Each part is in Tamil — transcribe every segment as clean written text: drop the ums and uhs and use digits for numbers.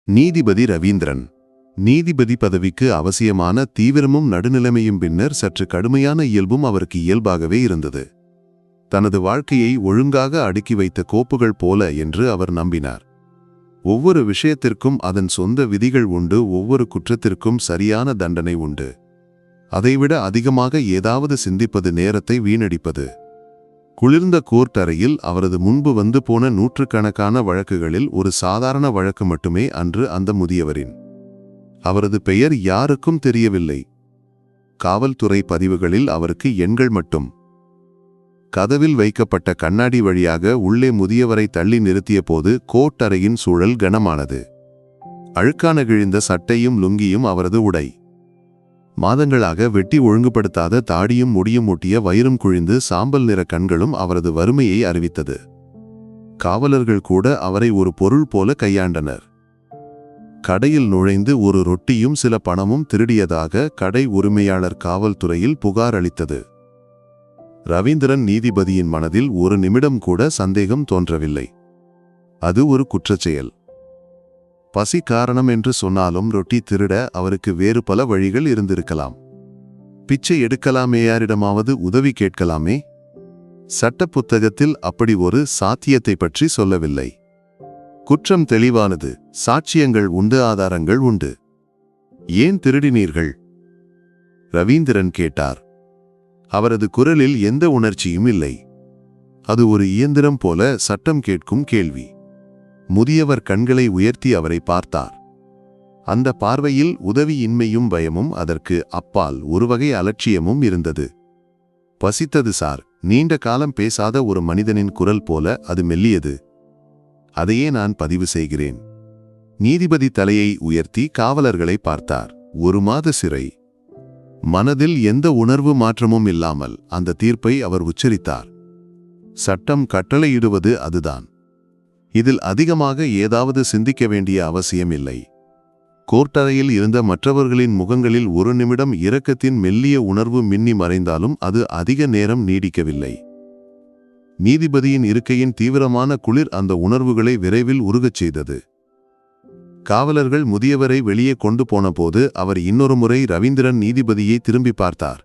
நீதிபதி ரவீந்திரன். நீதிபதி பதவிக்கு அவசியமான தீவிரமும் நடுநிலைமையும் பின்னர் சற்று கடுமையான இயல்பும் அவருக்கு இயல்பாகவே இருந்தது. தனது வாழ்க்கையை ஒழுங்காக அடுக்கி வைத்த கோப்புகள் போல என்று அவர் நம்பினார். ஒவ்வொரு விஷயத்திற்கும் அதன் சொந்த விதிகள் உண்டு, ஒவ்வொரு குற்றத்திற்கும் சரியான தண்டனை உண்டு. அதைவிட அதிகமாக ஏதாவது சிந்திப்பது நேரத்தை வீணடிப்பது. குளிர்ந்த கோர்ட் அறையில் அவரது முன்பு வந்து போன நூற்றுக்கணக்கான வழக்குகளில் ஒரு சாதாரண வழக்கு மட்டுமே அன்று அந்த முதியவரின். அவரது பெயர் யாருக்கும் தெரியவில்லை. காவல்துறை பதிவுகளில் அவருக்கு எண்கள் மட்டும். கதவில் வைக்கப்பட்ட கண்ணாடி வழியாக உள்ளே முதியவரை தள்ளி நிறுத்திய போது கோர்ட் அறையின் சூழல் கனமானது. அழுக்கான கிழிந்த சட்டையும் லுங்கியும் அவரது உடை. மாதங்களாக வெட்டி ஒழுங்குபடுத்தாத தாடியும் முடியும் ஒட்டிய வயிறும் குழிந்து சாம்பல் நிற கண்களும் அவரது வறுமையை அறிவித்தது. காவலர்கள் கூட அவரை ஒரு பொருள் போல கையாண்டனர். கடையில் நுழைந்து ஒரு ரொட்டியும் சில பணமும் திருடியதாக கடை உரிமையாளர் காவல்துறையில் புகார் அளித்தது. ரவீந்திரன் நீதிபதியின் மனதில் ஒரு நிமிடம் கூட சந்தேகம் தோன்றவில்லை. அது ஒரு குற்றச்செயல். பசி காரணம் என்று சொன்னாலும் ரொட்டி திருட அவருக்கு வேறு பல வழிகள் இருந்திருக்கலாம். பிச்சை எடுக்கலாமே, யாரிடமாவது உதவி கேட்கலாமே. சட்ட புத்தகத்தில் அப்படி ஒரு சாத்தியத்தை பற்றி சொல்லவில்லை. குற்றம் தெளிவானது, சாட்சியங்கள் உண்டு, ஆதாரங்கள் உண்டு. ஏன் திருடினீர்கள்? ரவீந்திரன் கேட்டார். அவரது குரலில் எந்த உணர்ச்சியும் இல்லை. அது ஒரு இயந்திரம் போல சட்டம் கேட்கும் கேள்வி. முதியவர் கண்களை உயர்த்தி அவரை பார்த்தார். அந்த பார்வையில் உதவியின்மையும் பயமும், அதற்கு அப்பால் ஒருவகை அலட்சியமும் இருந்தது. பசித்தது சார். நீண்ட காலம் பேசாத ஒரு மனிதனின் குரல் போல அது மெல்லியது. அதையே நான் பதிவு செய்கிறேன். நீதிபதி தலையை உயர்த்தி காவலர்களை பார்த்தார். 1 மாத சிறை. மனதில் எந்த உணர்வு மாற்றமும் இல்லாமல் அந்த தீர்ப்பை அவர் உச்சரித்தார். சட்டம் கட்டளையிடுவது அதுதான். இதில் அதிகமாக ஏதாவது சிந்திக்க வேண்டிய அவசியம் இல்லை. கோர்ட்டறையில் இருந்த மற்றவர்களின் முகங்களில் ஒரு நிமிடம் இரக்கத்தின் மெல்லிய உணர்வு மின்னி மறைந்தாலும் அது அதிக நேரம் நீடிக்கவில்லை. நீதிபதியின் இருக்கையின் தீவிரமான குளிர் அந்த உணர்வுகளை விரைவில் உருகச் செய்தது. காவலர்கள் முதியவரை வெளியே கொண்டு போன போது அவர் இன்னொரு முறை ரவீந்திரன் நீதிபதியை திரும்பி பார்த்தார்.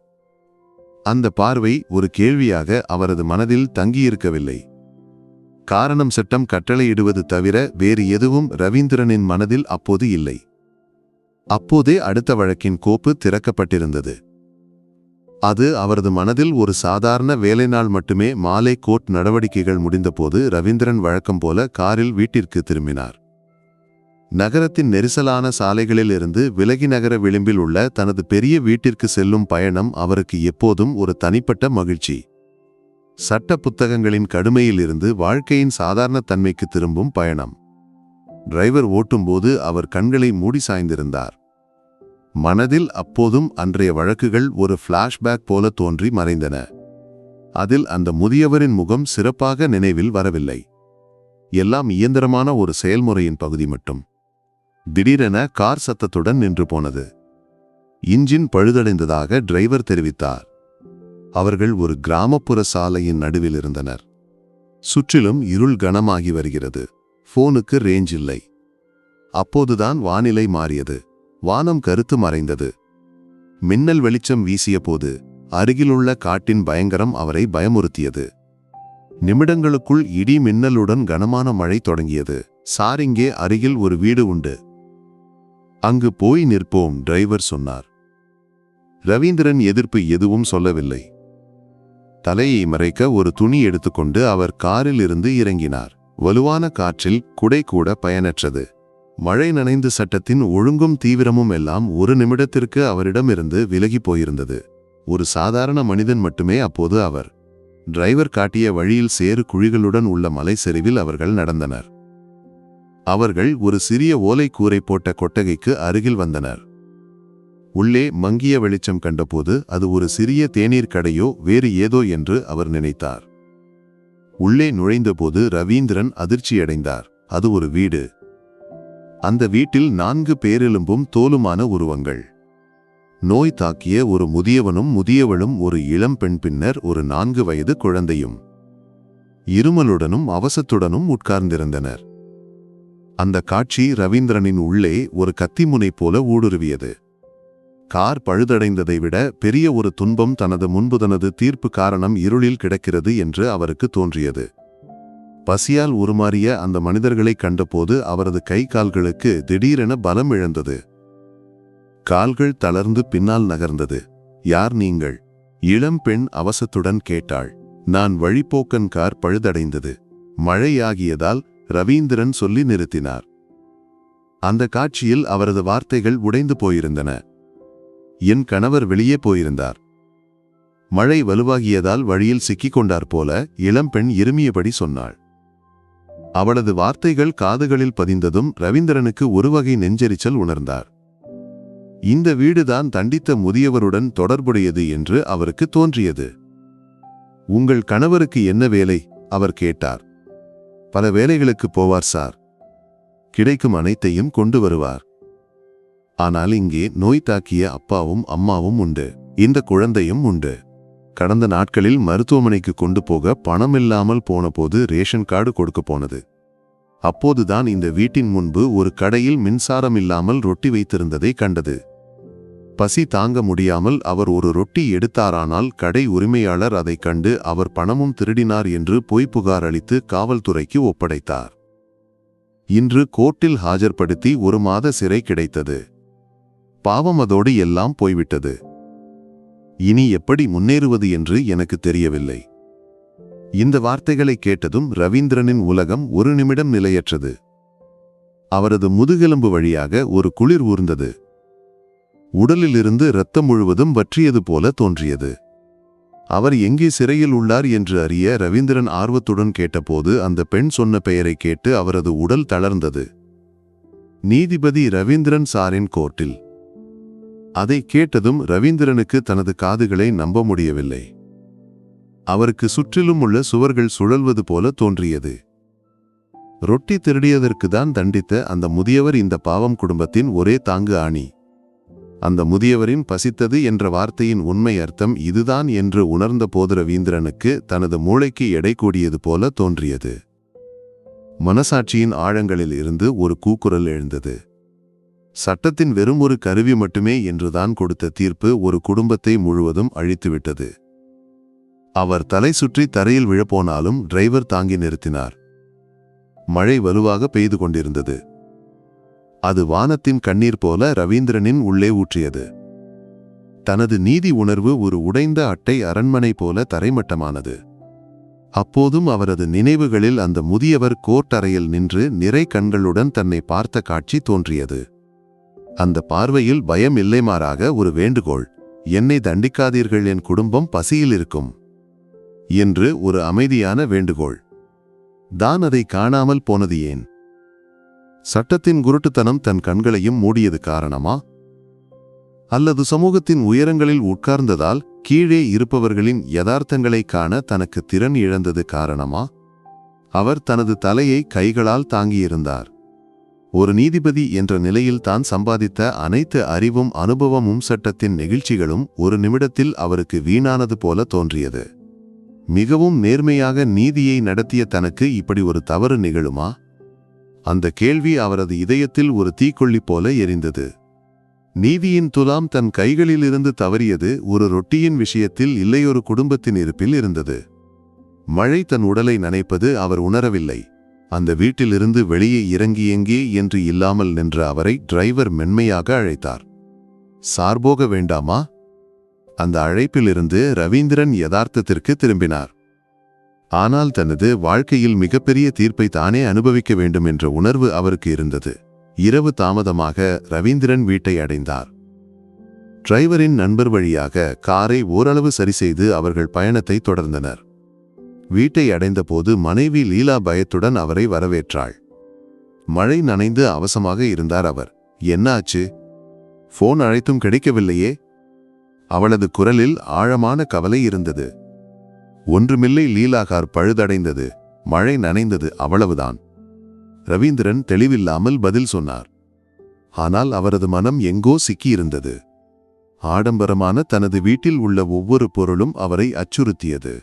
அந்த பார்வை ஒரு கேள்வியாக அவரது மனதில் தங்கியிருக்கவில்லை. காரணம் சட்டம் கட்டளையிடுவது தவிர வேறு எதுவும் ரவீந்திரனின் மனதில் அப்போது இல்லை. அப்போதே அடுத்த வழக்கின் கோப்பு திறக்கப்பட்டிருந்தது. அது அவரது மனதில் ஒரு சாதாரண வேலை நாள் மட்டுமே. மாலை கோர்ட் நடவடிக்கைகள் முடிந்தபோது ரவீந்திரன் வழக்கம் போல காரில் வீட்டிற்கு திரும்பினார். நகரத்தின் நெரிசலான சாலைகளில் இருந்து விலகி நகர விளிம்பில் உள்ள தனது பெரிய வீட்டிற்கு செல்லும் பயணம் அவருக்கு எப்போதும் ஒரு தனிப்பட்ட மகிழ்ச்சி. சட்ட புத்தகங்களின் கடுமையிலிருந்து வாழ்க்கையின் சாதாரண தன்மைக்கு திரும்பும் பயணம். டிரைவர் ஓட்டும்போது அவர் கண்களை மூடி சாய்ந்திருந்தார். மனதில் அப்போதும் அன்றைய வழக்குகள் ஒரு ஃபிளாஷ்பேக் போல தோன்றி மறைந்தன. அதில் அந்த முதியவரின் முகம் சிறப்பாக நினைவில் வரவில்லை. எல்லாம் இயந்திரமான ஒரு செயல்முறையின் பகுதி மட்டும். திடீரென கார் சத்தத்துடன் நின்று போனது. இன்ஜின் பழுதடைந்ததாக டிரைவர் தெரிவித்தார். அவர்கள் ஒரு கிராமப்புற சாலையின் நடுவில் இருந்தனர். சுற்றிலும் இருள் கனமாகி வருகிறது. போனுக்கு ரேஞ்ச் இல்லை. அப்போதுதான் வானிலை மாறியது. வானம் கருத்து மறைந்தது. மின்னல் வெளிச்சம் வீசிய போது அருகிலுள்ள காட்டின் பயங்கரம் அவரை பயமுறுத்தியது. நிமிடங்களுக்குள் இடி மின்னலுடன் கனமான மழை தொடங்கியது. சார், இங்கே அருகில் ஒரு வீடு உண்டு. அங்கு போய் நிற்போம், டிரைவர் சொன்னார். ரவீந்திரன் எதிர்ப்பு எதுவும் சொல்லவில்லை. தலையை மறைக்க ஒரு துணி எடுத்துக்கொண்டு அவர் காரில் இருந்து இறங்கினார். வலுவான காற்றில் குடை கூட பயனற்றது. மழை நனைந்து சட்டத்தின் ஒழுங்கும் தீவிரமும் எல்லாம் ஒரு நிமிடத்திற்கு அவரிடமிருந்து விலகி போயிருந்தது. ஒரு சாதாரண மனிதன் மட்டுமே அப்போது அவர். டிரைவர் காட்டிய வழியில் சேறு குழிகளுடன் உள்ள மலை சரிவில் அவர்கள் நடந்தனர். அவர்கள் ஒரு சிறிய ஓலை கூரை போட்ட கொட்டகைக்கு அருகில் வந்தனர். உள்ளே மங்கிய வெளிச்சம் கண்டபோது அது ஒரு சிறிய தேநீர் கடையோ வேறு ஏதோ என்று அவர் நினைத்தார். உள்ளே நுழைந்தபோது ரவீந்திரன் அதிர்ச்சியடைந்தார். அது ஒரு வீடு. அந்த வீட்டில் 4 பேரெலும்பும் தோலுமான உருவங்கள். நோய் தாக்கிய ஒரு முதியவனும் முதியவளும், ஒரு இளம் பெண், பின்னர் ஒரு 4 வயது குழந்தையும் இருமலுடனும் அவசத்துடனும் உட்கார்ந்திருந்தனர். அந்த காட்சி ரவீந்திரனின் உள்ளே ஒரு கத்திமுனை போல ஊடுருவியது. கார் பழுதடைந்ததை விட பெரிய ஒரு துன்பம் தனது முன்பு தனது தீர்ப்பு காரணம் இருளில் கிடக்கிறது என்று அவருக்கு தோன்றியது. பசியால் உருமாறிய அந்த மனிதர்களை கண்டபோது அவரது கை கால்களுக்கு திடீரென பலம் இழந்தது. கால்கள் தளர்ந்து பின்னால் நகர்ந்தது. யார் நீங்கள்? இளம் பெண் அவசத்துடன் கேட்டாள். நான் வழிப்போக்கன், கார் பழுதடைந்தது, மழையாகியதால் ரவீந்திரன் சொல்லி நிறுத்தினார். அந்த காட்சியில் அவரது வார்த்தைகள் உடைந்து போயிருந்தன. என் கணவர் வெளியே போயிருந்தார். மழை வலுவாகியதால் வழியில் சிக்கிக் கொண்டார் போல இளம்பெண் இருமியபடி சொன்னாள். அவளது வார்த்தைகள் காதுகளில் பதிந்ததும் ரவீந்திரனுக்கு ஒருவகை நெஞ்செரிச்சல் உணர்ந்தார். இந்த வீடுதான் தண்டித்த முதியவருடன் தொடர்புடையது என்று அவருக்கு தோன்றியது. உங்கள் கணவருக்கு என்ன வேலை? அவர் கேட்டார். பல வேலைகளுக்கு போவார் சார். கிடைக்கும் அனைத்தையும் கொண்டு வருவார். ஆனால் இங்கே நோய் தாக்கிய அப்பாவும் அம்மாவும் உண்டு. இந்த குழந்தையும் உண்டு. கடந்த நாட்களில் மருத்துவமனைக்கு கொண்டு போக பணம் இல்லாமல் போனபோது ரேஷன் கார்டு கொடுக்க போனது. அப்போதுதான் இந்த வீட்டின் முன்பு ஒரு கடையில் மின்சாரம் இல்லாமல் ரொட்டி வைத்திருந்ததை கண்டது. பசி தாங்க முடியாமல் அவர் ஒரு ரொட்டி எடுத்தாரானால் கடை உரிமையாளர் அதை கண்டு அவர் பணமும் திருடினார் என்று பொய் புகார் அளித்து காவல்துறைக்கு ஒப்படைத்தார். இன்று கோர்ட்டில் ஆஜர்படுத்தி 1 மாத சிறை கிடைத்தது. பாவம், அதோடு எல்லாம் போய்விட்டது. இனி எப்படி முன்னேறுவது என்று எனக்கு தெரியவில்லை. இந்த வார்த்தைகளை கேட்டதும் ரவீந்திரனின் உலகம் ஒரு நிமிடம் நிலையற்றது. அவரது முதுகெலும்பு வழியாக ஒரு குளிர் ஊர்ந்தது. உடலிலிருந்து இரத்தம் முழுவதும் வற்றியது போல தோன்றியது. அவர் எங்கே சிறையில் உள்ளார் என்று அறிய ரவீந்திரன் ஆர்வத்துடன் கேட்டபோது அந்த பெண் சொன்ன பெயரை கேட்டு அவரது உடல் தளர்ந்தது. நீதிபதி ரவீந்திரன் சாரின் கோர்ட்டில். அதை கேட்டதும் ரவீந்திரனுக்கு தனது காதுகளை நம்ப முடியவில்லை. அவருக்கு சுற்றிலும் உள்ள சுவர்கள் சுழல்வது போல தோன்றியது. ரொட்டி திருடியதற்குதான் தண்டித்த அந்த முதியவர் இந்த பாவம் குடும்பத்தின் ஒரே தாங்கு ஆணி. அந்த முதியவரின் பசித்தது என்ற வார்த்தையின் உண்மை அர்த்தம் இதுதான் என்று உணர்ந்த போது ரவீந்திரனுக்கு தனது மூளைக்கு எடை கூடியது போல தோன்றியது. மனசாட்சியின் ஆழங்களில் இருந்து ஒரு கூக்குரல் எழுந்தது. சட்டத்தின் வெறும் ஒரு கருவி மட்டுமே என்றுதான் கொடுத்த தீர்ப்பு ஒரு குடும்பத்தை முழுவதும் அழித்துவிட்டது. அவர் தலை சுற்றி தரையில் விழப்போனாலும் டிரைவர் தாங்கி நிறுத்தினார். மழை வலுவாக பெய்து கொண்டிருந்தது. அது வானத்தின் கண்ணீர் போல ரவீந்திரனின் உள்ளே ஊற்றியது. தனது நீதி உணர்வு ஒரு உடைந்த அட்டை அரண்மனை போல தரைமட்டமானது. அப்போதும் அவரது நினைவுகளில் அந்த முதியவர் கோர்ட் அறையில் நின்று நிறை கண்களுடன் தன்னை பார்த்த காட்சி தோன்றியது. அந்த பார்வையில் பயம் இல்லை, மாறாக ஒரு வேண்டுகோள். என்னை தண்டிக்காதீர்கள், என் குடும்பம் பசியில் இருக்கும் என்று ஒரு அமைதியான வேண்டுகோள். தான் அதை காணாமல் போனது ஏன்? சட்டத்தின் குருட்டுத்தனம் தன் கண்களையும் மூடியது காரணமா? அல்லது சமூகத்தின் உயரங்களில் உட்கார்ந்ததால் கீழே இருப்பவர்களின் யதார்த்தங்களை காண தனக்கு திறன் இழந்தது காரணமா? அவர் தனது தலையை கைகளால் தாங்கியிருந்தார். ஒரு நீதிபதி என்ற நிலையில் தான் சம்பாதித்த அனைத்து அறிவும் அனுபவமும் சட்டத்தின் நெகிழ்ச்சிகளும் ஒரு நிமிடத்தில் அவருக்கு வீணானது போல தோன்றியது. மிகவும் நேர்மையாக நீதியை நடத்திய தனக்கு இப்படி ஒரு தவறு நிகழுமா? அந்த கேள்வி அவரது இதயத்தில் ஒரு தீக்கொள்ளி போல எரிந்தது. நீதியின் துலாம் தன் கைகளிலிருந்து தவறியது ஒரு ரொட்டியின் விஷயத்தில் இல்லை, ஒரு குடும்பத்தின் இருப்பில் இருந்தது. மழை தன் உடலை நனைப்பது அவர் உணரவில்லை. அந்த வீட்டிலிருந்து வெளியே இறங்கி எங்கே என்று இல்லாமல் நின்ற அவரை டிரைவர் மென்மையாக அழைத்தார். சார்போக வேண்டாமா? அந்த அழைப்பிலிருந்து ரவீந்திரன் யதார்த்தத்திற்கு திரும்பினார். ஆனால் தனது வாழ்க்கையில் மிகப்பெரிய தீர்ப்பை தானே அனுபவிக்க வேண்டும் என்ற உணர்வு அவருக்கு இருந்தது. இரவு தாமதமாக ரவீந்திரன் வீட்டை அடைந்தார். டிரைவரின் நண்பர் வழியாக காரை ஓரளவு சரிசெய்து அவர்கள் பயணத்தை தொடர்ந்தனர். வீட்டை அடைந்தபோது மனைவி லீலா பயத்துடன் அவரை வரவேற்றாள். மழை நனைந்து அவசமாக இருந்தார் அவர். என்ன ஆச்சு? போன் அழைத்தும் கிடைக்கவில்லையே. அவளது குரலில் ஆழமான கவலை இருந்தது. ஒன்றுமில்லை லீலா, கார் பழுதடைந்தது, மழை நனைந்தது, அவ்வளவுதான். ரவீந்திரன் தெளிவில்லாமல் பதில் சொன்னார். ஆனால் அவரது மனம் எங்கோ சிக்கியிருந்தது. ஆடம்பரமான தனது வீட்டில் உள்ள ஒவ்வொரு பொருளும் அவரை அச்சுறுத்தியது.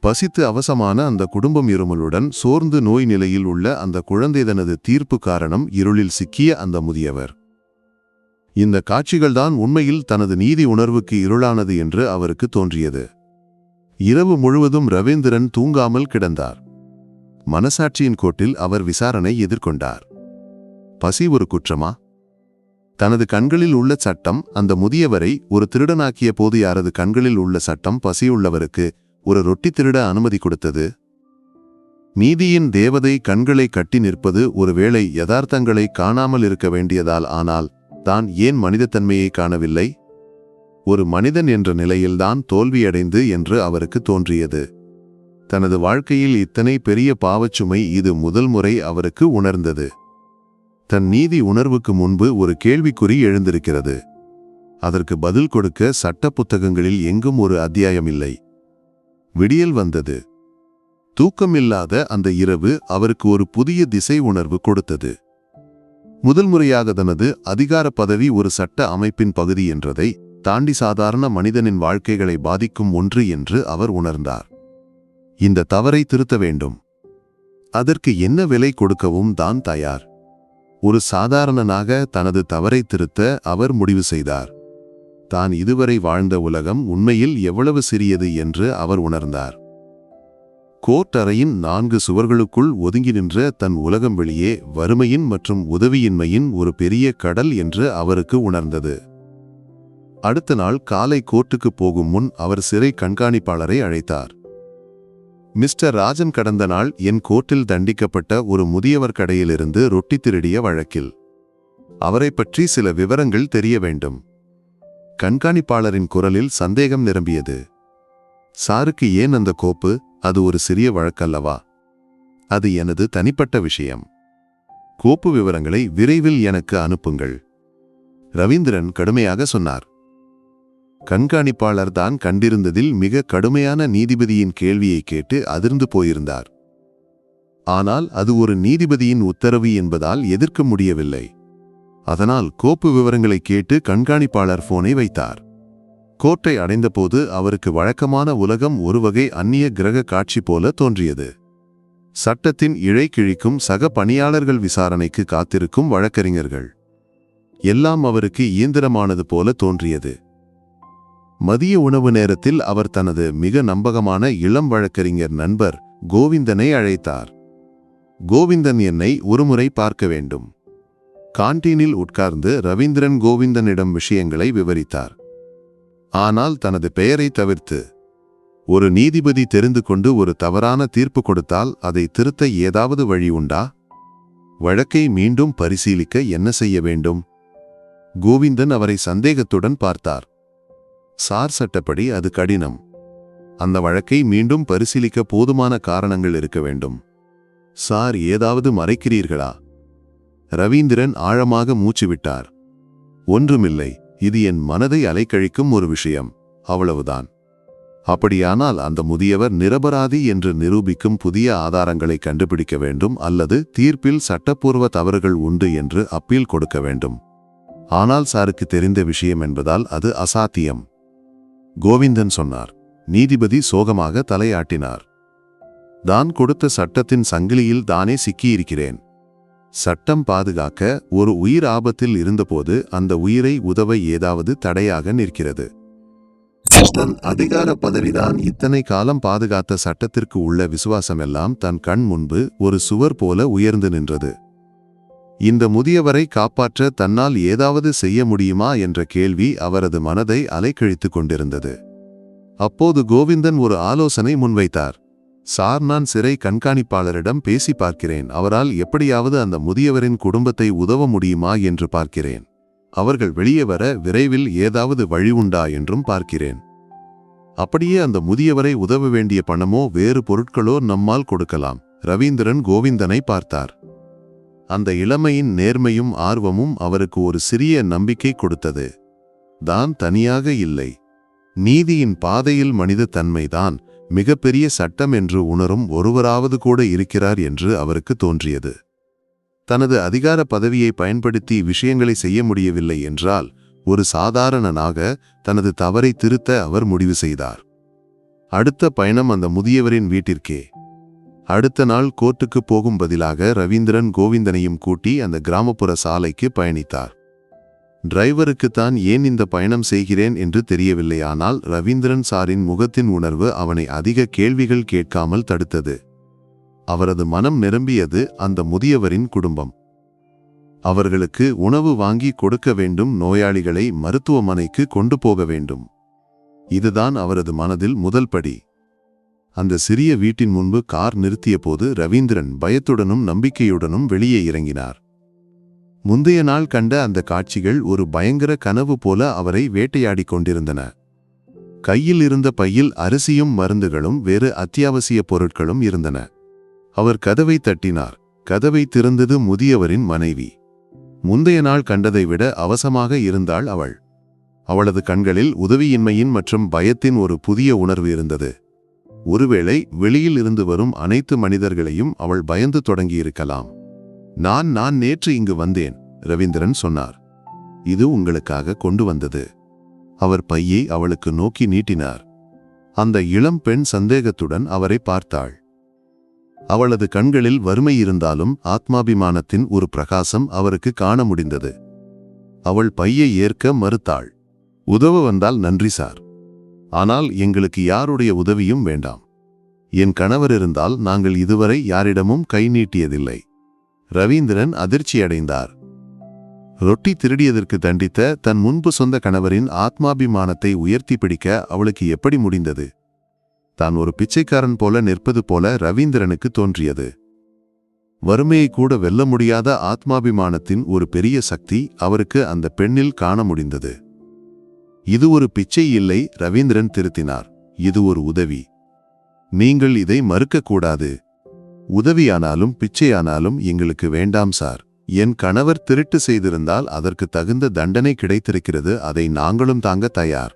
பசித்து அவசமான அந்த குடும்பம் இருமலுடன் சோர்ந்து நோய் நிலையில் உள்ள அந்த குழந்தை தனது தீர்ப்பு காரணம் இருளில் சிக்கிய அந்த முதியவர். இந்த காட்சிகள்தான் உண்மையில் தனது நீதி உணர்வுக்கு இருளானது என்று அவருக்கு தோன்றியது. இரவு முழுவதும் ரவீந்திரன் தூங்காமல் கிடந்தார். மனசாட்சியின் கோட்டில் அவர் விசாரணை எதிர்கொண்டார். பசி ஒரு குற்றமா? தனது கண்களில் உள்ள சட்டம் அந்த முதியவரை ஒரு திருடனாக்கிய போது யாரது கண்களில் உள்ள சட்டம் பசியுள்ளவருக்கு ஒரு ரொட்டி திருட அனுமதி கொடுத்தது? நீதியின் தேவதை கண்களை கட்டி நிற்பது ஒருவேளை யதார்த்தங்களை காணாமல் இருக்க வேண்டியதால், ஆனால் தான் ஏன் மனிதத்தன்மையை காணவில்லை? ஒரு மனிதன் என்ற நிலையில்தான் தோல்வியடைந்து என்று அவருக்கு தோன்றியது. தனது வாழ்க்கையில் இத்தனை பெரிய பாவச்சுமை இது முதல் முறை அவருக்கு உணர்ந்தது. தன் நீதி உணர்வுக்கு முன்பு ஒரு கேள்விக்குறி எழுந்திருக்கிறது. அதற்கு பதில் கொடுக்க சட்ட புத்தகங்களில் எங்கும் ஒரு அத்தியாயம் இல்லை. விடியல் வந்தது. தூக்கமில்லாத அந்த இரவு அவருக்கு ஒரு புதிய திசை உணர்வு கொடுத்தது. முதல் முறையாக தனது அதிகார பதவி ஒரு சட்ட அமைப்பின் பகுதி என்றதை தாண்டி சாதாரண மனிதனின் வாழ்க்கைகளை பாதிக்கும் ஒன்று என்று அவர் உணர்ந்தார். இந்த தவறை திருத்த வேண்டும். அதற்கு என்ன விலை கொடுக்கவும் தான் தயார். ஒரு சாதாரணனாக தனது தவறை திருத்த அவர் முடிவு செய்தார். தான் இதுவரை வாழ்ந்த உலகம் உண்மையில் எவ்வளவு சிறியது என்று அவர் உணர்ந்தார். கோர்ட் அறையின் 4 சுவர்களுக்குள் ஒதுங்கி நின்ற தன் உலகம் வெளியே வறுமையின் மற்றும் உதவியின்மையின் ஒரு பெரிய கடல் என்று அவருக்கு உணர்ந்தது. அடுத்த நாள் காலை கோர்ட்டுக்கு போகும் முன் அவர் சிறை கண்காணிப்பாளரை அழைத்தார். மிஸ்டர் ராஜன், கடந்த நாள் என் கோர்ட்டில் தண்டிக்கப்பட்ட ஒரு முதியவர் கடையிலிருந்து ரொட்டி திருடிய வழக்கில் அவரை பற்றி சில விவரங்கள் தெரிய வேண்டும். கண்காணிப்பாளரின் குரலில் சந்தேகம் நிரம்பியது. சாருக்கு ஏன் அந்த கோப்பு? அது ஒரு சிறிய வழக்கல்லவா? அது எனது தனிப்பட்ட விஷயம். கோப்பு விவரங்களை விரைவில் எனக்கு அனுப்புங்கள், ரவீந்திரன் கடுமையாக சொன்னார். கண்காணிப்பாளர் தான் கண்டிருந்ததில் மிக கடுமையான நீதிபதியின் கேள்வியை கேட்டு அதிர்ந்து போயிருந்தார். ஆனால் அது ஒரு நீதிபதியின் உத்தரவு என்பதால் எதிர்க்க முடியவில்லை. அதனால் கோப்பு விவரங்களை கேட்டு கண்காணிப்பாளர் போனை வைத்தார். கோர்ட்டை அடைந்தபோது அவருக்கு வழக்கமான உலகம் ஒரு வகை அந்நிய கிரக காட்சி போல தோன்றியது. சட்டத்தின் இழை கிழிக்கும் சக பணியாளர்கள், விசாரணைக்கு காத்திருக்கும் வழக்கறிஞர்கள், எல்லாம் அவருக்கு இயந்திரமானது போல தோன்றியது. மதிய உணவு நேரத்தில் அவர் தனது மிக நம்பகமான இளம் வழக்கறிஞர் நண்பர் கோவிந்தனை அழைத்தார். கோவிந்தன், என்னை ஒருமுறை பார்க்க வேண்டும். கான்டீனில் உட்கார்ந்து ரவீந்திரன் கோவிந்தனிடம் விஷயங்களை விவரித்தார். ஆனால் தனது பெயரை தவிர்த்து, ஒரு நீதிபதி தெரிந்து கொண்டு ஒரு தவறான தீர்ப்பு கொடுத்தால் அதை திருத்த ஏதாவது வழி உண்டா? வழக்கை மீண்டும் பரிசீலிக்க என்ன செய்ய வேண்டும்? கோவிந்தன் அவரை சந்தேகத்துடன் பார்த்தார். சார், சட்டப்படி அது கடினம். அந்த வழக்கை மீண்டும் பரிசீலிக்க போதுமான காரணங்கள் இருக்க வேண்டும். சார், ஏதாவது மறைக்கிறீர்களா? ரவீந்திரன் ஆழமாக மூச்சுவிட்டார். ஒன்றுமில்லை, இது என் மனதை அலைக்கழிக்கும் ஒரு விஷயம், அவ்வளவுதான். அப்படியானால் அந்த முதியவர் நிரபராதி என்று நிரூபிக்கும் புதிய ஆதாரங்களை கண்டுபிடிக்க வேண்டும், அல்லது தீர்ப்பில் சட்டப்பூர்வ தவறுகள் உண்டு என்று அப்பீல் கொடுக்க வேண்டும். ஆனால் சாருக்கு தெரிந்த விஷயம் என்பதால் அது அசாத்தியம், கோவிந்தன் சொன்னார். நீதிபதி சோகமாக தலையாட்டினார். தான் கொடுத்த சட்டத்தின் சங்கிலியில் தானே சிக்கியிருக்கிறேன். சட்டம் பாதுகாக்க ஒரு உயிர் ஆபத்தில் இருந்தபோது அந்த உயிரை உதவ ஏதாவது தடையாக நிற்கிறது. தன் அதிகார பதவிதான் இத்தனை காலம் பாதுகாத்த சட்டத்திற்கு உள்ள விசுவாசமெல்லாம் தன் கண் முன்பு ஒரு சுவர் போல உயர்ந்து நின்றது. இந்த முதியவரை காப்பாற்ற தன்னால் ஏதாவது செய்ய முடியுமா என்ற கேள்வி அவரது மனதை அலைக்கழித்துக் கொண்டிருந்தது. அப்போது கோவிந்தன் ஒரு ஆலோசனை முன்வைத்தார். சார், நான் சிறை கண்காணிப்பாளரிடம் பேசி பார்க்கிறேன். அவரால் எப்படியாவது அந்த முதியவரின் குடும்பத்தை உதவ முடியுமா என்று பார்க்கிறேன். அவர்கள் வெளியே வர விரைவில் ஏதாவது வழி உண்டா என்றும் பார்க்கிறேன். அப்படியே அந்த முதியவரை உதவ வேண்டிய பணமோ வேறு பொருட்களோ நம்மால் கொடுக்கலாம். ரவீந்திரன் கோவிந்தனை பார்த்தார். அந்த இளமையின் நேர்மையும் ஆர்வமும் அவருக்கு ஒரு சிறிய நம்பிக்கை கொடுத்தது. தான் தனியாக இல்லை. நீதியின் பாதையில் மனித தன்மைதான் மிகப்பெரிய சட்டம் என்று உணரும் ஒருவராவது கூட இருக்கிறார் என்று அவருக்கு தோன்றியது. தனது அதிகார பதவியை பயன்படுத்தி விஷயங்களை செய்ய முடியவில்லை என்றால் ஒரு சாதாரணனாக தனது தவறை திருத்த அவர் முடிவு செய்தார். அடுத்த பயணம் அந்த முதியவரின் வீட்டிற்கே. அடுத்த நாள் கோர்ட்டுக்கு போகும் பதிலாக ரவீந்திரன் கோவிந்தனையும் கூட்டி அந்த கிராமப்புற சாலைக்கு பயணித்தார். டிரைவருக்குத்தான் ஏன் இந்த பயணம் செய்கிறேன் என்று தெரியவில்லை. ஆனால் ரவீந்திரன் சாரின் முகத்தின் உணர்வு அவனை அதிக கேள்விகள் கேட்காமல் தடுத்தது. அவரது மனம் நிரம்பியது அந்த முதியவரின் குடும்பம். அவர்களுக்கு உணவு வாங்கி கொடுக்க வேண்டும், நோயாளிகளை மருத்துவமனைக்கு கொண்டு போக வேண்டும். இதுதான் அவரது மனதில் முதல் படி. அந்த சிறிய வீட்டின் முன்பு கார் நிறுத்திய போது ரவீந்திரன் பயத்துடனும் நம்பிக்கையுடனும் வெளியே இறங்கினார். முந்தைய நாள் கண்ட அந்த காட்சிகள் ஒரு பயங்கர கனவு போல அவரை வேட்டையாடிக் கொண்டிருந்தன. கையில் இருந்த பையில் அரிசியும் மருந்துகளும் வேறு அத்தியாவசிய பொருட்களும் இருந்தன. அவர் கதவை தட்டினார். கதவை திறந்தது முதியவரின் மனைவி. முந்தைய நாள் கண்டதை விட அவசமாக இருந்தாள் அவள். அவளது கண்களில் உதவியின்மையின் மற்றும் பயத்தின் ஒரு புதிய உணர்வு இருந்தது. ஒருவேளை வெளியில் இருந்து வரும் அனைத்து மனிதர்களையும் அவள் பயந்து தொடங்கியிருக்கலாம். நான் நேற்று இங்கு வந்தேன், ரவீந்திரன் சொன்னார். இது உங்களுக்காக கொண்டு வந்தது. அவர் பையை அவளுக்கு நோக்கி நீட்டினார். அந்த இளம் பெண் சந்தேகத்துடன் அவரை பார்த்தாள். அவளது கண்களில் வறுமை இருந்தாலும் ஆத்மாபிமானத்தின் ஒரு பிரகாசம் அவருக்கு காண முடிந்தது. அவள் பையை ஏற்க மறுத்தாள். உதவ வந்தால் நன்றி சார். ஆனால் எங்களுக்கு யாருடைய உதவியும் வேண்டாம். என் கணவர் இருந்தால் நாங்கள் இதுவரை யாரிடமும் கை நீட்டியதில்லை. ரவீந்திரன் அதிர்ச்சியடைந்தார். ரொட்டி திருடியதற்கு தண்டித்த தன் முன்பு சொந்த கணவரின் ஆத்மாபிமானத்தை உயர்த்தி பிடிக்க அவளுக்கு எப்படி முடிந்தது? தான் ஒரு பிச்சைக்காரன் போல நிற்பது போல ரவீந்திரனுக்கு தோன்றியது. வறுமையை கூட வெல்ல முடியாத ஆத்மாபிமானத்தின் ஒரு பெரிய சக்தி அவருக்கு அந்த பெண்ணில் காண முடிந்தது. இது ஒரு பிச்சை இல்லை, ரவீந்திரன் திருத்தினார். இது ஒரு உதவி. நீங்கள் இதை மறுக்கக்கூடாது. உதவியானாலும் பிச்சையானாலும் எங்களுக்கு வேண்டாம் சார். என் கணவர் திருட்டு செய்திருந்தால் அதற்கு தகுந்த தண்டனை கிடைத்திருக்கிறது. அதை நாங்களும் தாங்க தயார்.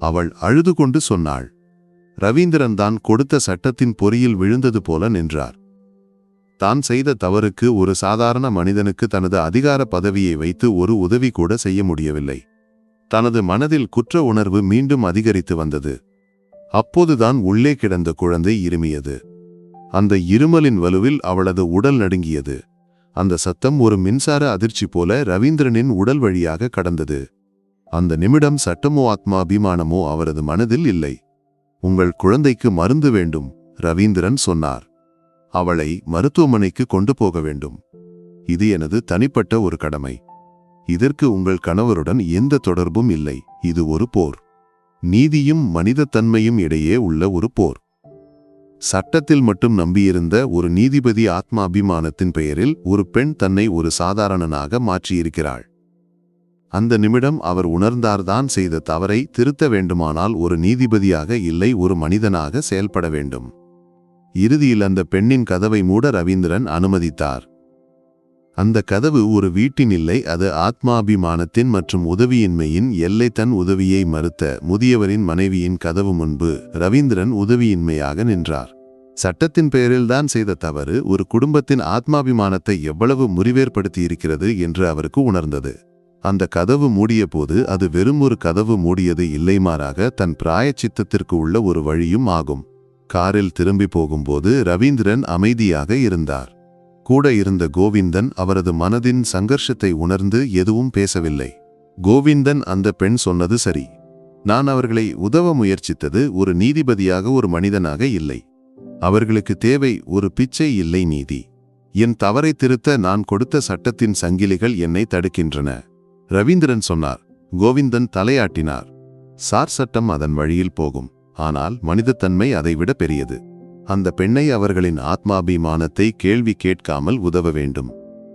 அவள் அழுது கொண்டு சொன்னாள். ரவீந்திரன் தான் கொடுத்த சட்டத்தின் பொறியில் விழுந்தது போல நின்றார். தான் செய்த தவறுக்கு ஒரு சாதாரண மனிதனுக்கு தனது அதிகார பதவியை வைத்து ஒரு உதவி கூட செய்ய முடியவில்லை. தனது மனதில் குற்ற உணர்வு மீண்டும் அதிகரித்து வந்தது. அப்போதுதான் உள்ளே கிடந்த குழந்தை இருமியது. அந்த இருமலின் வலுவில் அவளது உடல் நடுங்கியது. அந்த சத்தம் ஒரு மின்சார அதிர்ச்சி போல ரவீந்திரனின் உடல் வழியாக கடந்தது. அந்த நிமிடம் சட்டமோ ஆத்மாபிமானமோ அவரது மனதில் இல்லை. உங்கள் குழந்தைக்கு மருந்து வேண்டும், ரவீந்திரன் சொன்னார். அவளை மருத்துவமனைக்கு கொண்டு போக வேண்டும். இது எனது தனிப்பட்ட ஒரு கடமை. இதற்கு உங்கள் கணவருடன் எந்த தொடர்பும் இல்லை. இது ஒரு போர். நீதியும் மனிதத்தன்மையும் இடையே உள்ள ஒரு போர். சட்டத்தில் மட்டும் நம்பியிருந்த ஒரு நீதிபதி ஆத்மாபிமானத்தின் பெயரில் ஒரு பெண் தன்னை ஒரு சாதாரணனாக மாற்றியிருக்கிறாள். அந்த நிமிடம் அவர் உணர்ந்தார்தான் செய்த தவறை திருத்த வேண்டுமானால் ஒரு நீதிபதியாக இல்லை, ஒரு மனிதனாக செயல்பட வேண்டும். இறுதியில் அந்த பெண்ணின் கதவை மூட ரவீந்திரன் அனுமதித்தார். அந்த கதவு ஒரு வீட்டின் இல்லை, அது ஆத்மாபிமானத்தின் மற்றும் உதவியின்மையின் எல்லை. தன் உதவியை மறுத்த முதியவரின் மனைவியின் கதவு முன்பு ரவீந்திரன் உதவியின்மையாக நின்றார். சட்டத்தின் பெயரில்தான் செய்த தவறு ஒரு குடும்பத்தின் ஆத்மாபிமானத்தை எவ்வளவு முறிவேற்படுத்தியிருக்கிறது என்று அவருக்கு உணர்ந்தது. அந்த கதவு மூடிய போது அது வெறும் ஒரு கதவு மூடியது இல்லை, மாறாக தன் பிராயச்சித்தத்திற்கு உள்ள ஒரு வழியும் ஆகும். காரில் திரும்பி போகும்போது ரவீந்திரன் அமைதியாக இருந்தார். கூட இருந்த கோவிந்தன் அவரது மனதின் சங்கர்ஷத்தை உணர்ந்து எதுவும் பேசவில்லை. கோவிந்தன், அந்த பெண் சொன்னது சரி. நான் அவர்களை உதவ முயற்சித்தது ஒரு நீதிபதியாக, ஒரு மனிதனாக இல்லை. அவர்களுக்கு தேவை ஒரு பிச்சை இல்லை, நீதி. என் தவறை திருத்த நான் கொடுத்த சட்டத்தின் சங்கிலிகள் என்னை தடுக்கின்றன, ரவீந்திரன் சொன்னார். கோவிந்தன் தலையாட்டினார். சார், சட்டம் அதன் வழியில் போகும், ஆனால் மனிதத்தன்மை அதைவிட பெரியது. அந்த பெண்ணை அவர்களின் ஆத்மாபிமானத்தை கேள்வி கேட்காமல் உதவ வேண்டும்.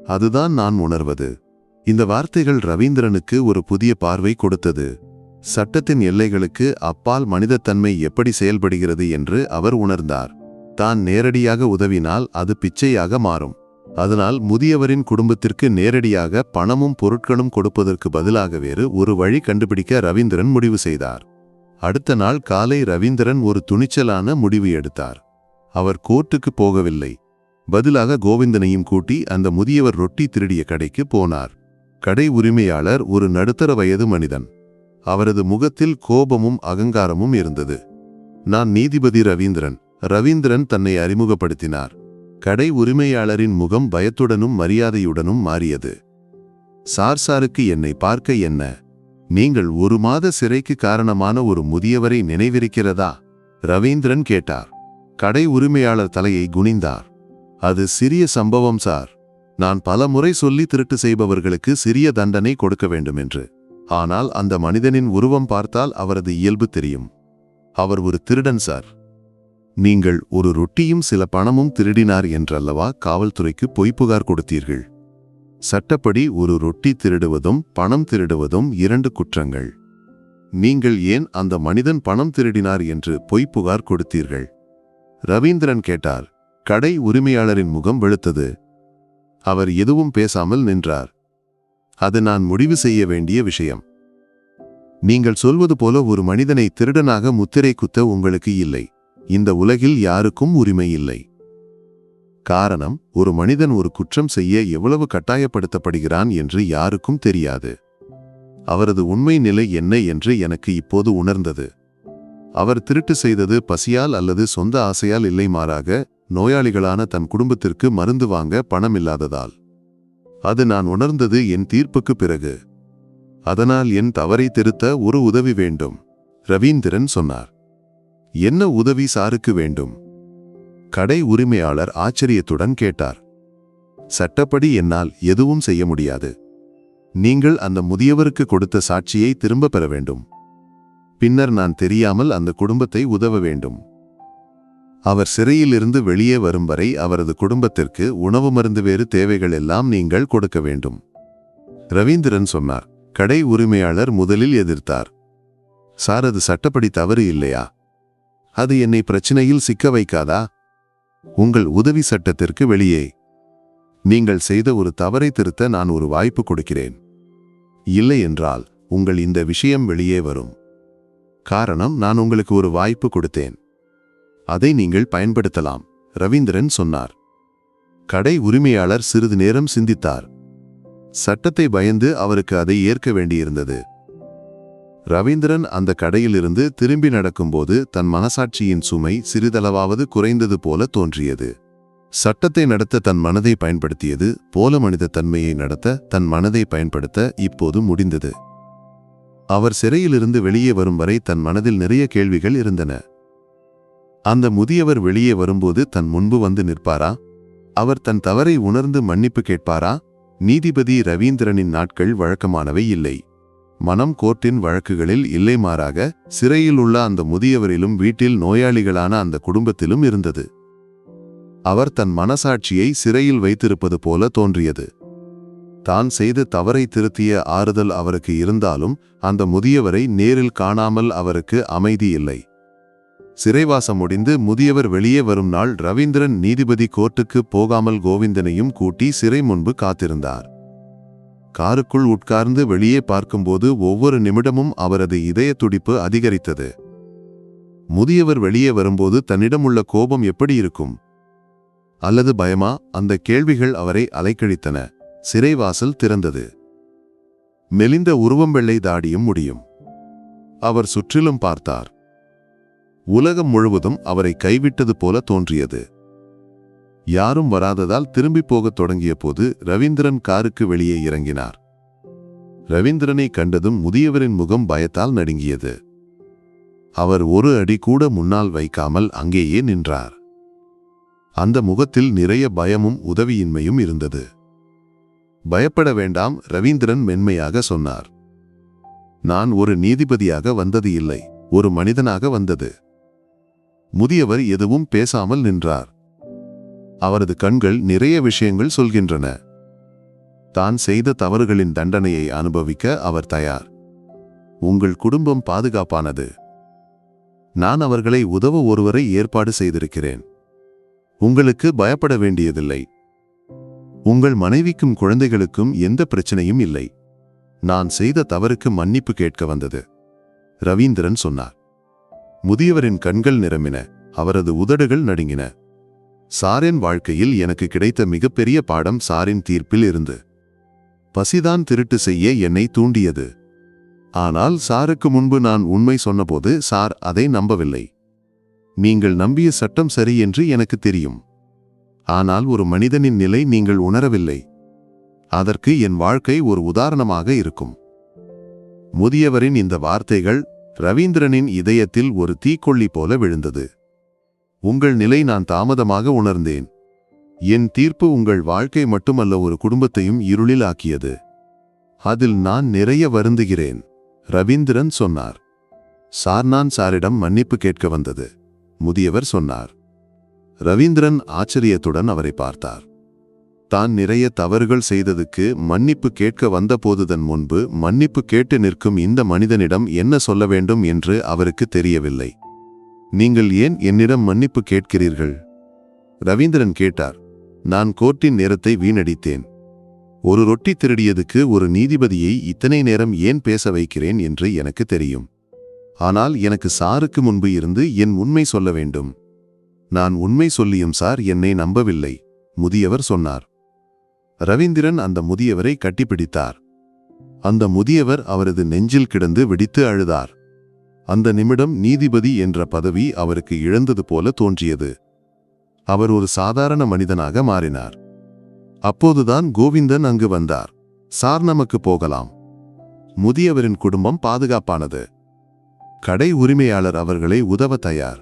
அதுதான் நான் உணர்வது. இந்த வார்த்தைகள் ரவீந்திரனுக்கு ஒரு புதிய பார்வை கொடுத்தது. சட்டத்தின் எல்லைகளுக்கு அப்பால் மனிதத்தன்மை எப்படி செயல்படுகிறது என்று அவர் உணர்ந்தார். தான் நேரடியாக உதவினால் அது பிச்சையாக மாறும். அதனால் முதியவரின் குடும்பத்திற்கு நேரடியாக பணமும் பொருட்களும் கொடுப்பதற்கு பதிலாக வேறு ஒரு வழி கண்டுபிடிக்க ரவீந்திரன் முடிவு செய்தார். அடுத்த நாள் காலை ரவீந்திரன் ஒரு துணிச்சலான முடிவு எடுத்தார். அவர் கோர்ட்டுக்கு போகவில்லை. பதிலாக கோவிந்தனையும் கூட்டி அந்த முதியவர் ரொட்டி திருடிய கடைக்கு போனார். கடை உரிமையாளர் ஒரு நடுத்தர வயது மனிதன். அவரது முகத்தில் கோபமும் அகங்காரமும் இருந்தது. நான் நீதிபதி ரவீந்திரன். ரவீந்திரன் தன்னை அறிமுகப்படுத்தினார். கடை உரிமையாளரின் முகம் பயத்துடனும் மரியாதையுடனும் மாறியது. சாருக்கு என்னை பார்க்க என்ன? நீங்கள் 1 மாத சிறைக்கு காரணமான ஒரு முதியவரை நினைவிருக்கிறதா? ரவீந்திரன் கேட்டார். கடை உரிமையாளர் தலையை குனிந்தார். அது சிறிய சம்பவம் சார். நான் பல முறை சொல்லி திருட்டு செய்பவர்களுக்கு சிறிய தண்டனை கொடுக்க வேண்டும் என்று. ஆனால் அந்த மனிதனின் உருவம் பார்த்தால் அவரது இயல்பு தெரியும். அவர் ஒரு திருடன் சார். நீங்கள் ஒரு ரொட்டியும் சில பணமும் திருடினார் என்றல்லவா காவல்துறைக்கு பொய் புகார் கொடுத்தீர்கள்? சட்டப்படி ஒரு ரொட்டி திருடுவதும் பணம் திருடுவதும் 2 குற்றங்கள். நீங்கள் ஏன் அந்த மனிதன் பணம் திருடினார் என்று பொய் புகார் கொடுத்தீர்கள்? ரவீந்திரன் கேட்டார். கடை உரிமையாளரின் முகம் வெளுத்தது. அவர் எதுவும் பேசாமல் நின்றார். அது நான் முடிவு செய்ய வேண்டிய விஷயம். நீங்கள் சொல்வது போல ஒரு மனிதனை திருடனாக முத்திரை குத்த உங்களுக்கு இல்லை. இந்த உலகில் யாருக்கும் உரிமை இல்லை. காரணம், ஒரு மனிதன் ஒரு குற்றம் செய்ய எவ்வளவு கட்டாயப்படுத்தப்படுகிறான் என்று யாருக்கும் தெரியாது. அவரது உண்மை நிலை என்ன என்று எனக்கு இப்போது உணர்ந்தது. அவர் திருட்டு செய்தது பசியால் அல்லது சொந்த ஆசையால் இல்லை, மாறாக நோயாளிகளான தன் குடும்பத்திற்கு மருந்து வாங்க பணம் இல்லாததால். அது நான் உணர்ந்தது என் தீர்ப்புக்கு பிறகு. அதனால் என் தவறை திருத்த ஒரு உதவி வேண்டும். ரவீந்திரன் சொன்னார். என்ன உதவி சாருக்கு வேண்டும்? கடை உரிமையாளர் ஆச்சரியத்துடன் கேட்டார். சட்டப்படி என்னால் எதுவும் செய்ய முடியாது. நீங்கள் அந்த முதியவருக்கு கொடுத்த சாட்சியை திரும்ப பெற வேண்டும். பின்னர் நான் தெரியாமல் அந்த குடும்பத்தை உதவ வேண்டும். அவர் சிறையிலிருந்து வெளியே வரும் வரை அவரது குடும்பத்திற்கு உணவு மருந்து வேறு தேவைகள் எல்லாம் நீங்கள் கொடுக்க வேண்டும். ரவீந்திரன் சொன்னார். கடை உரிமையாளர் முதலில் எதிர்த்தார். சார், அது சட்டப்படி தவறு இல்லையா? அது என்னை பிரச்சனையில் சிக்க வைக்காதா? உங்கள் உதவி சட்டத்திற்கு வெளியே. நீங்கள் செய்த ஒரு தவறை திருத்த நான் ஒரு வாய்ப்பு கொடுக்கிறேன். இல்லை என்றால் உங்கள் இந்த விஷயம் வெளியே வரும். காரணம், நான் உங்களுக்கு ஒரு வாய்ப்பு கொடுத்தேன். அதை நீங்கள் பயன்படுத்தலாம். ரவீந்திரன் சொன்னார். கடை உரிமையாளர் சிறிது நேரம் சிந்தித்தார். சட்டத்தை பயந்து அவருக்கு அதை ஏற்க வேண்டியிருந்தது. ரவீந்திரன் அந்த கடையிலிருந்து திரும்பி நடக்கும்போது தன் மனசாட்சியின் சுமை சிறிதளவாவது குறைந்தது போல தோன்றியது. சட்டத்தை நடத்த தன் மனதை பயன்படுத்தியது போல மனித தன்மையை நடத்த தன் மனதை பயன்படுத்த இப்போது முடிந்தது. அவர் சிறையிலிருந்து வெளியே வரும் வரை தன் மனதில் நிறைய கேள்விகள் இருந்தன. அந்த முதியவர் வெளியே வரும்போது தன் முன்பு வந்து நிற்பாரா? அவர் தன் தவறை உணர்ந்து மன்னிப்பு கேட்பாரா? நீதிபதி ரவீந்திரனின் நாட்கள் வழக்கமானவை இல்லை. மனம் கோர்ட்டின் வழக்குகளில் இல்லை, மாறாக சிறையில் உள்ள அந்த முதியவரிலும் வீட்டில் நோயாளிகளான அந்த குடும்பத்திலும் இருந்தது. அவர் தன் மனசாட்சியை சிறையில் வைத்திருப்பது போல தோன்றியது. தான் செய்த தவறை திருத்திய ஆறுதல் அவருக்கு இருந்தாலும் அந்த முதியவரை நேரில் காணாமல் அவருக்கு அமைதி இல்லை. சிறைவாசம் முடிந்து முதியவர் வெளியே வரும் நாள் ரவீந்திரன் நீதிபதி கோர்ட்டுக்கு போகாமல் கோவிந்தனையும் கூட்டி சிறை முன்பு காத்திருந்தார். காருக்குள் உட்கார்ந்து வெளியே பார்க்கும்போது ஒவ்வொரு நிமிடமும் அவரது இதய துடிப்பு அதிகரித்தது. முதியவர் வெளியே வரும்போது தன்னிடமுள்ள கோபம் எப்படி இருக்கும்? அல்லது பயமா? அந்த கேள்விகள் அவரை அலைக்கழித்தன. சிறைவாசல் திறந்தது. மெலிந்த உருவம், வெள்ளை தாடியும் முடியும். அவர் சுற்றிலும் பார்த்தார். உலகம் முழுவதும் அவரை கைவிட்டது போல தோன்றியது. யாரும் வராததால் திரும்பி போகத் தொடங்கிய போது ரவீந்திரன் காருக்கு வெளியே இறங்கினார். ரவீந்திரனை கண்டதும் முதியவரின் முகம் பயத்தால் நடுங்கியது. அவர் ஒரு அடி கூட முன்னால் வைக்காமல் அங்கேயே நின்றார். அந்த முகத்தில் நிறைய பயமும் உதவியின்மையும் இருந்தது. பயப்பட வேண்டாம், ரவீந்திரன் மென்மையாக சொன்னார். நான் ஒரு நீதிபதியாக வந்தது இல்லை, ஒரு மனிதனாக வந்தது. முதியவர் எதுவும் பேசாமல் நின்றார். அவரது கண்கள் நிறைய விஷயங்கள் சொல்கின்றன. தான் செய்த தவறுகளின் தண்டனையை அனுபவிக்க அவர் தயார். உங்கள் குடும்பம் பாதுகாப்பானது. நான் அவர்களை உதவ ஒருவரை ஏற்பாடு செய்திருக்கிறேன். உங்களுக்கு பயப்பட வேண்டியதில்லை. உங்கள் மனைவிக்கும் குழந்தைகளுக்கும் எந்த பிரச்சனையும் இல்லை. நான் செய்த தவறுக்கு மன்னிப்பு கேட்க வந்தது, ரவீந்திரன் சொன்னார். முதியவரின் கண்கள் நிரம்பின. அவரது உதடுகள் நடுங்கின. சாரின் வாழ்க்கையில் எனக்கு கிடைத்த மிகப்பெரிய பாடம் சாரின் தீர்ப்பில் இருந்து. பசிதான் திருட்டு செய்ய என்னை தூண்டியது. ஆனால் சாருக்கு முன்பு நான் உண்மை சொன்னபோது சார் அதை நம்பவில்லை. நீங்கள் நம்பிய சட்டம் சரி என்று எனக்கு தெரியும். ஆனால் ஒரு மனிதனின் நிலை நீங்கள் உணரவில்லை. அதற்கு என் வாழ்க்கை ஒரு உதாரணமாக இருக்கும். முதியவரின் இந்த வார்த்தைகள் ரவீந்திரனின் இதயத்தில் ஒரு தீக்கொள்ளி போல விழுந்தது. உங்கள் நிலை நான் தாமதமாக உணர்ந்தேன். என் தீர்ப்பு உங்கள் வாழ்க்கை மட்டுமல்ல, ஒரு குடும்பத்தையும் இருளில் ஆக்கியது. அதில் நான் நிறைய வருந்துகிறேன், ரவீந்திரன் சொன்னார். சார், சாரிடம் மன்னிப்பு கேட்க வந்தது, முதியவர் சொன்னார். ரவீந்திரன் ஆச்சரியத்துடன் அவரை பார்த்தார். தான் நிறைய தவறுகள் செய்ததுக்கு மன்னிப்பு கேட்க வந்தபோதுதன் முன்பு மன்னிப்பு கேட்டு நிற்கும் இந்த மனிதனிடம் என்ன சொல்ல வேண்டும் என்று அவருக்கு தெரியவில்லை. நீங்கள் ஏன் என்னிடம் மன்னிப்பு கேட்கிறீர்கள்? ரவீந்திரன் கேட்டார். நான் கோர்ட்டின் நேரத்தை வீணடித்தேன். ஒரு ரொட்டி திருடியதுக்கு ஒரு நீதிபதியை இத்தனை நேரம் ஏன் பேச வைக்கிறேன் என்று எனக்கு தெரியும். ஆனால் எனக்கு சாருக்கு முன்பு இருந்து என் உண்மை சொல்ல வேண்டும். நான் உண்மை சொல்லியும் சார் என்னை நம்பவில்லை, முதியவர் சொன்னார். ரவீந்திரன் அந்த முதியவரை கட்டிப்பிடித்தார். அந்த முதியவர் அவரது நெஞ்சில் கிடந்து வெடித்து அழுதார். அந்த நிமிடம் நீதிபதி என்ற பதவி அவருக்கு இழந்தது போல தோன்றியது. அவர் ஒரு சாதாரண மனிதனாக மாறினார். அப்போதுதான் கோவிந்தன் அங்கு வந்தார். சார், நமக்கு போகலாம். முதியவரின் குடும்பம் பாதுகாப்பானது. கடை உரிமையாளர் அவர்களை உதவ தயார்.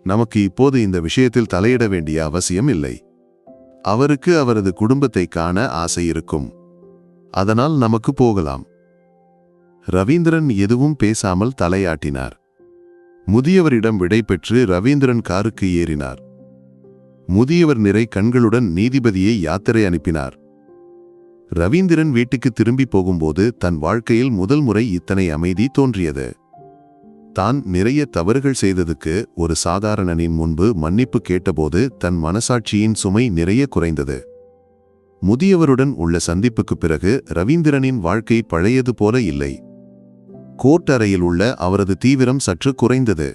நமக்கு இப்போது இந்த விஷயத்தில் தலையிட வேண்டிய அவசியம் இல்லை. அவருக்கு அவரது குடும்பத்தை காண ஆசை இருக்கும். அதனால் நமக்கு போகலாம். ரவீந்திரன் எதுவும் பேசாமல் தலையாட்டினார். முதியவரிடம் விடை பெற்று ரவீந்திரன் காருக்கு ஏறினார். முதியவர் நிறை கண்களுடன் நீதிபதியை யாத்திரை அனுப்பினார். ரவீந்திரன் வீட்டுக்கு திரும்பி போகும்போது தன் வாழ்க்கையில் முதல் முறை இத்தனை அமைதி தோன்றியது. தான் நிறைய தவறுகள் செய்ததுக்கு ஒரு சாதாரணனின் முன்பு மன்னிப்பு கேட்டபோது தன் மனசாட்சியின் சுமை நிறைய குறைந்தது. முதியவருடன் உள்ள சந்திப்புக்கு பிறகு ரவீந்திரனின் வாழ்க்கை பழையது போல இல்லை. கோர்ட் அறையில் உள்ள அவரது தீவிரம் சற்று குறைந்தது.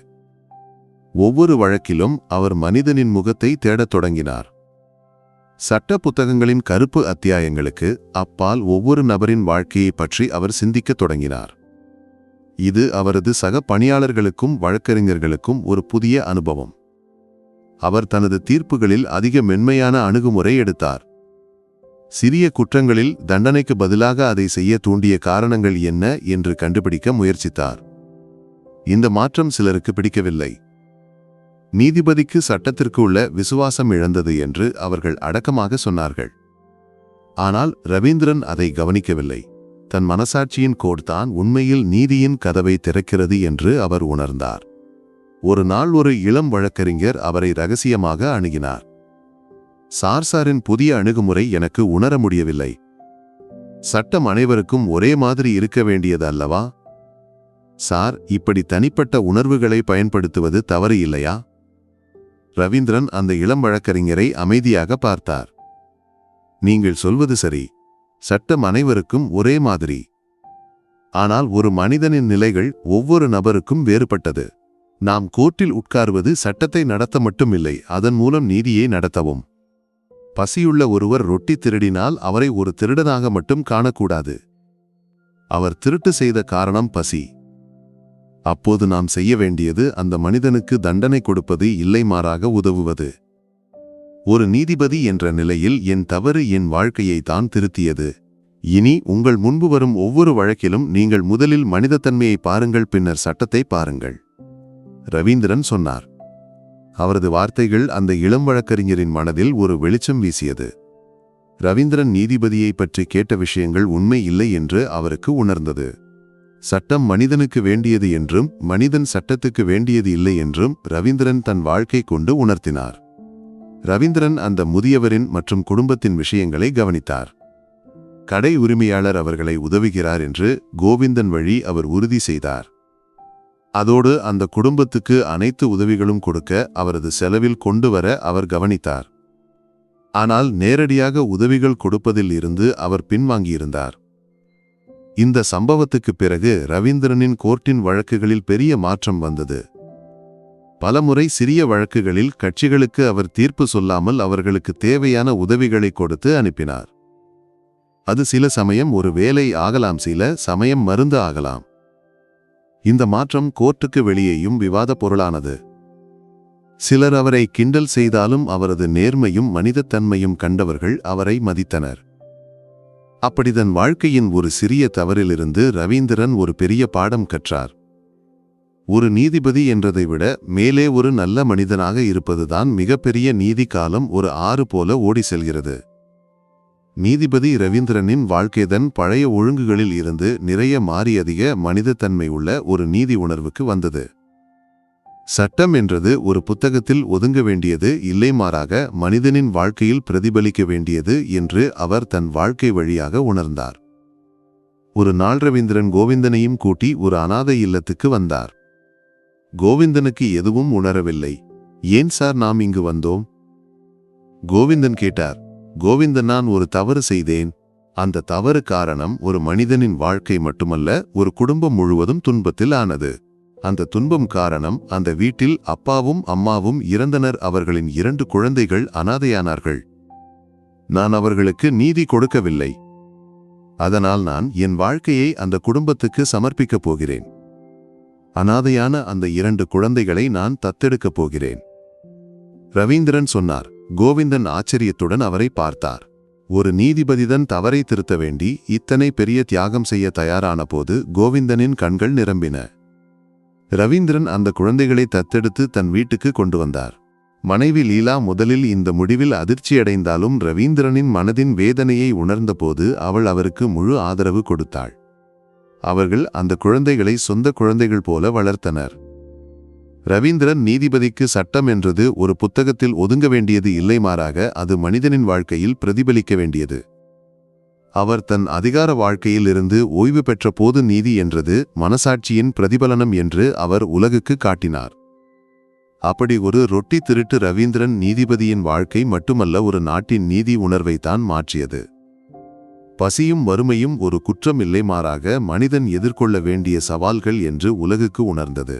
ஒவ்வொரு வழக்கிலும் அவர் மனிதனின் முகத்தை தேடத் தொடங்கினார். சட்ட புத்தகங்களின் கருப்பு அத்தியாயங்களுக்கு அப்பால் ஒவ்வொரு நபரின் வாழ்க்கையை பற்றி அவர் சிந்திக்கத் தொடங்கினார். இது அவரது சக பணியாளர்களுக்கும் வழக்கறிஞர்களுக்கும் ஒரு புதிய அனுபவம். அவர் தனது தீர்ப்புகளில் அதிக மென்மையான அணுகுமுறை எடுத்தார். சிறிய குற்றங்களில் தண்டனைக்கு பதிலாக அதை செய்ய தூண்டிய காரணங்கள் என்ன என்று கண்டுபிடிக்க முயற்சித்தார். இந்த மாற்றம் சிலருக்கு பிடிக்கவில்லை. நீதிபதிக்கு சட்டத்திற்கு உள்ள விசுவாசம் இழந்தது என்று அவர்கள் அடக்கமாக சொன்னார்கள். ஆனால் ரவீந்திரன் அதை கவனிக்கவில்லை. தன் மனசாட்சியின் கோட்தான் உண்மையில் நீதியின் கதவை திறக்கிறது என்று அவர் உணர்ந்தார். ஒரு நாள் ஒரு இளம் வழக்கறிஞர் அவரை ரகசியமாக அணுகினார். சாரின் புதிய அணுகுமுறை எனக்கு உணர முடியவில்லை. சட்டம் அனைவருக்கும் ஒரே மாதிரி இருக்க வேண்டியது அல்லவா? சார், இப்படி தனிப்பட்ட உணர்வுகளை பயன்படுத்துவது தவறு இல்லையா? ரவீந்திரன் அந்த இளம் வழக்கறிஞரை அமைதியாக பார்த்தார். நீங்கள் சொல்வது சரி. சட்டம் அனைவருக்கும் ஒரே மாதிரி. ஆனால் ஒரு மனிதனின் நிலைகள் ஒவ்வொரு நபருக்கும் வேறுபட்டது. நாம் கோர்ட்டில் உட்கார்வது சட்டத்தை நடத்த மட்டுமில்லை, அதன் மூலம் நீதியை நடத்தவும். பசியுள்ள ஒருவர் ரொட்டி திருடினால் அவரை ஒரு திருடனாக மட்டும் காணக்கூடாது. அவர் திருட்டு செய்த காரணம் பசி. அப்போது நாம் செய்ய வேண்டியது அந்த மனிதனுக்கு தண்டனை கொடுப்பது இல்லை, மாறாக உதவுவது. ஒரு நீதிபதி என்ற நிலையில் என் தவறு என் வாழ்க்கையை தான் திருத்தியது. இனி உங்கள் முன்பு வரும் ஒவ்வொரு வழக்கிலும் நீங்கள் முதலில் மனிதத்தன்மையை பாருங்கள், பின்னர் சட்டத்தை பாருங்கள், ரவீந்திரன் சொன்னார். அவரது வார்த்தைகள் அந்த இளம் வழக்கறிஞரின் மனதில் ஒரு வெளிச்சம் வீசியது. ரவீந்திரன் நீதிபதியை பற்றி கேட்ட விஷயங்கள் உண்மை இல்லை என்று அவருக்கு உணர்ந்தது. சட்டம் மனிதனுக்கு வேண்டியது என்றும் மனிதன் சட்டத்துக்கு வேண்டியது இல்லை என்றும் ரவீந்திரன் தன் வாழ்க்கை கொண்டு உணர்த்தினார். ரவீந்திரன் அந்த முதியவரின் மற்றும் குடும்பத்தின் விஷயங்களை கவனித்தார். கடை உரிமையாளர் அவர்களை உதவுகிறார் என்று கோவிந்தன் வழி அவர் உறுதி செய்தார். அதோடு அந்த குடும்பத்துக்கு அனைத்து உதவிகளும் கொடுக்க அவரது செலவில் கொண்டு வர அவர் கவனித்தார். ஆனால் நேரடியாக உதவிகள் கொடுப்பதில் இருந்து அவர் பின்வாங்கியிருந்தார். இந்த சம்பவத்துக்கு பிறகு ரவீந்திரனின் கோர்ட்டின் வழக்குகளில் பெரிய மாற்றம் வந்தது. பலமுறை சிறிய வழக்குகளில் கட்சிகளுக்கு அவர் தீர்ப்பு சொல்லாமல் அவர்களுக்கு தேவையான உதவிகளை கொடுத்து அனுப்பினார். அது சில சமயம் ஒரு வேலை ஆகலாம், சில சமயம் மருந்து ஆகலாம். இந்த மாற்றம் கோர்ட்டுக்கு வெளியேயும் விவாத பொருளானது. சிலர் அவரை கிண்டல் செய்தாலும் அவரது நேர்மையும் மனிதத்தன்மையும் கண்டவர்கள் அவரை மதித்தனர். அப்படி தன் வாழ்க்கையின் ஒரு சிறிய தவறிலிருந்து ரவீந்திரன் ஒரு பெரிய பாடம் கற்றார். ஒரு நீதிபதி என்றதை விட மேலே ஒரு நல்ல மனிதனாக இருப்பதுதான் மிகப்பெரிய நீதி. காலம் ஒரு ஆறு போல ஓடி செல்கிறது. நீதிபதி ரவீந்திரனின் வாழ்க்கைதன் பழைய ஒழுங்குகளில் இருந்து நிறைய மாறி அதிக மனிதத்தன்மை உள்ள ஒரு நீதி உணர்வுக்கு வந்தது. சட்டம் என்றது ஒரு புத்தகத்தில் ஒதுங்க வேண்டியது இல்லை, மாறாக மனிதனின் வாழ்க்கையில் பிரதிபலிக்க வேண்டியது என்று அவர் தன் வாழ்க்கை வழியாக உணர்ந்தார். ஒரு நாள் ரவீந்திரன் கோவிந்தனையும் கூட்டி ஒரு அனாதை இல்லத்துக்கு வந்தார். கோவிந்தனுக்கு எதுவும் உணரவில்லை. ஏன் சார் நாம் இங்கு வந்தோம்? கோவிந்தன் கேட்டார். கோவிந்தன், நான் ஒரு தவறு செய்தேன். அந்த தவறு காரணம் ஒரு மனிதனின் வாழ்க்கை மட்டுமல்ல, ஒரு குடும்பம் முழுவதும் துன்பத்தில் ஆனது. அந்த துன்பம் காரணம் அந்த வீட்டில் அப்பாவும் அம்மாவும் இறந்தனர். அவர்களின் 2 குழந்தைகள் அனாதையானார்கள். நான் அவர்களுக்கு நீதி கொடுக்கவில்லை. அதனால் நான் என் வாழ்க்கையை அந்த குடும்பத்துக்கு சமர்ப்பிக்கப் போகிறேன். அனாதையான அந்த 2 குழந்தைகளை நான் தத்தெடுக்கப் போகிறேன். ரவீந்திரன் சொன்னார். கோவிந்தன் ஆச்சரியத்துடன் அவரை பார்த்தார். ஒரு நீதிபதிதன் தவறை திருத்த வேண்டி இத்தனை பெரிய தியாகம் செய்ய தயாரான போது கோவிந்தனின் கண்கள் நிரம்பின. ரவீந்திரன் அந்த குழந்தைகளை தத்தெடுத்து தன் வீட்டுக்கு கொண்டு வந்தார். மனைவி லீலா முதலில் இந்த முடிவில் அதிர்ச்சியடைந்தாலும் ரவீந்திரனின் மனதின் வேதனையை உணர்ந்தபோது அவள் அவருக்கு முழு ஆதரவு கொடுத்தாள். அவர்கள் அந்த குழந்தைகளை சொந்த குழந்தைகள் போல வளர்த்தனர். ரவீந்திரன் நீதிபதிக்கு சட்டம் என்றது ஒரு புத்தகத்தில் ஒதுங்க வேண்டியது இல்லை, மாறாக அது மனிதனின் வாழ்க்கையில் பிரதிபலிக்க வேண்டியது. அவர் தன் அதிகார வாழ்க்கையில் இருந்து ஓய்வு பெற்ற போது நீதி என்றது மனசாட்சியின் பிரதிபலனம் என்று அவர் உலகுக்கு காட்டினார். அப்படி ஒரு ரொட்டி திருட்டு ரவீந்திரன் நீதிபதியின் வாழ்க்கை மட்டுமல்ல, ஒரு நாட்டின் நீதி உணர்வைத்தான் மாற்றியது. பசியும் வறுமையும் ஒரு குற்றம் இல்லை, மாறாக மனிதன் எதிர்கொள்ள வேண்டிய சவால்கள் என்று உலகுக்கு உணர்ந்தது.